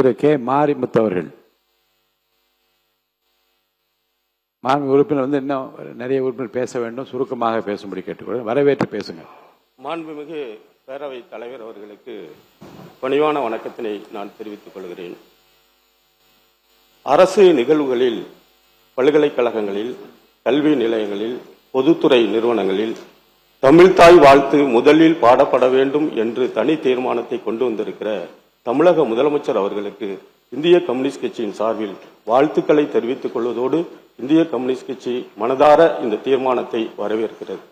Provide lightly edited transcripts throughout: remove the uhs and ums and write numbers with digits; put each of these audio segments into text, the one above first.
திரு K Marimuthu அவர்கள். மாண்பு உறுப்பினர் இன்னும் நிறைய உறுப்பினர் பேச வேண்டும், சுருக்கமாக பேசும்படி கேட்டுக்கொள்ள. வரவேற்று பேசுங்க. மாண்புமிகு பேரவைத் தலைவர் அவர்களுக்கு பணிவான வணக்கத்தினை நான் தெரிவித்துக் கொள்கிறேன். அரசு நிகழ்வுகளில், பல்கலைக்கழகங்களில், கல்வி நிலையங்களில், பொதுத்துறை நிறுவனங்களில் தமிழ்தாய் வாழ்த்து முதலில் பாடப்பட வேண்டும் என்று தனி தீர்மானத்தை கொண்டு வந்திருக்கிற தமிழக முதலமைச்சர் அவர்களுக்கு இந்திய கம்யூனிஸ்ட் கட்சியின் சார்பில் வாழ்த்துக்களை தெரிவித்துக் கொள்வதோடு இந்திய கம்யூனிஸ்ட் கட்சி மனதார இந்த தீர்மானத்தை வரவேற்கிறது.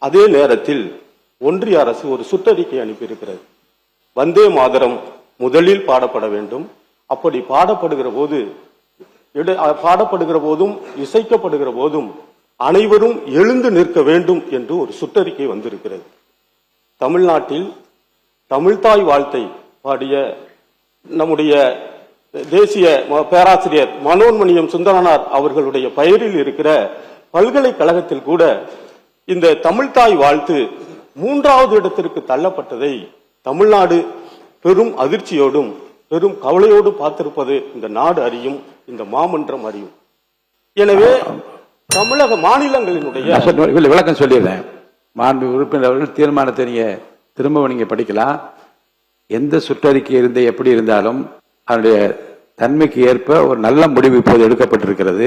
அதே நேரத்தில் ஒன்றிய அரசு ஒரு சுற்றறிக்கை அனுப்பியிருக்கிறது. வந்தே மாதரம் முதலில் பாடப்பட வேண்டும். அப்படி பாடப்படுகிற போதும் இசைக்கப்படுகிற போதும் அனைவரும் எழுந்து நிற்க வேண்டும் என்று ஒரு சுற்றறிக்கை வந்திருக்கிறது. தமிழ்நாட்டில் தமிழ்தாய் வாழ்த்தை பாடிய நம்முடைய தேசிய பேராசிரியர் மனோன்மணியம் சுந்தரனார் அவர்களுடைய பெயரில் இருக்கிற பல்கலைக்கழகத்தில் கூட இந்த தமிழ்தாய் வாழ்த்து 3வது இடத்திற்கு தள்ளப்பட்டதை தமிழ்நாடு பெரும் அதிர்ச்சியோடும் பெரும் கவலையோடு பார்த்திருப்பது இந்த நாடு அறியும், இந்த மாமன்றம் அறியும். எனவே தமிழக மாநிலங்களினுடைய விளக்கம் சொல்லிடுறேன். மாண்பு உறுப்பினர் அவர்கள் தீர்மானத்தை நீங்க படிக்கலாம். எந்த சுற்றறிக்கை இருந்து எப்படி இருந்தாலும் அதனுடைய தன்மைக்கு ஏற்ப ஒரு நல்ல முடிவு இப்போது எடுக்கப்பட்டிருக்கிறது.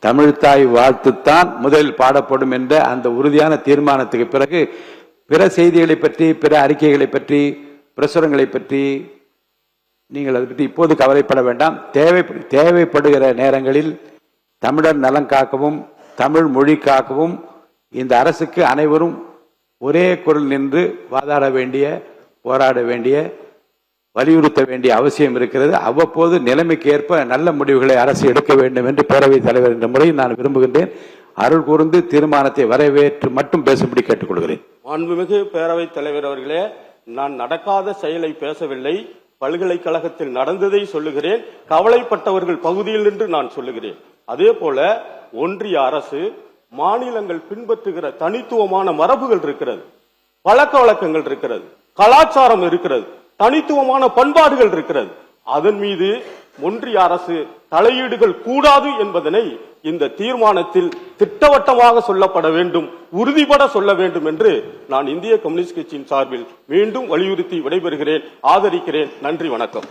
தமிழ்தாய் வாழ்த்துத்தான் முதலில் பாடப்படும் என்ற அந்த உறுதியான தீர்மானத்துக்கு பிறகு பிற செய்திகளை பற்றி, பிற அறிக்கைகளை பற்றி, பிரசுரங்களை பற்றி நீங்கள் அதை பற்றி இப்போது கவலைப்பட வேண்டாம். தேவைப்படுகிற நேரங்களில் தமிழர் நலன் காக்கவும், தமிழ் மொழி காக்கவும் இந்த அரசுக்கு அனைவரும் ஒரே குரல் நின்று வாதாட வேண்டிய, போராட வேண்டிய, வலியுறுத்த வேண்டிய அவசியம் இருக்கிறது. அவ்வப்போது நிலைமைக்கு ஏற்ப நல்ல முடிவுகளை அரசு எடுக்க வேண்டும் என்று பேரவைத் தலைவர் என்ற முறையில் நான் விரும்புகின்றேன். அருள் கூர்ந்து தீர்மானத்தை வரவேற்று மட்டும் பேசும்படி கேட்டுக்கொள்கிறேன். மாண்புமிகு பேரவைத் தலைவர் அவர்களே, நான் நடக்காத செயலை பேசவில்லை, பல்கலைக்கழகத்தில் நடந்ததை சொல்லுகிறேன். கவலைப்பட்டவர்கள் பகுதியில் நின்று நான் சொல்லுகிறேன். அதே போல ஒன்றிய அரசு, மாநிலங்கள் பின்பற்றுகிற தனித்துவமான மரபுகள் இருக்கிறது, பழக்க வழக்கங்கள் இருக்கிறது, கலாச்சாரம் இருக்கிறது, தனித்துவமான பண்பாடுகள் இருக்கிறது. அதன் மீது ஒன்றிய அரசு தலையீடுகள் கூடாது என்பதனை இந்த தீர்மானத்தில் திட்டவட்டமாக சொல்லப்பட வேண்டும், உறுதிபட சொல்ல வேண்டும் என்று நான் இந்திய கம்யூனிஸ்ட் கட்சியின் சார்பில் மீண்டும் வலியுறுத்தி விடைபெறுகிறேன். ஆதரிக்கிறேன். நன்றி, வணக்கம்.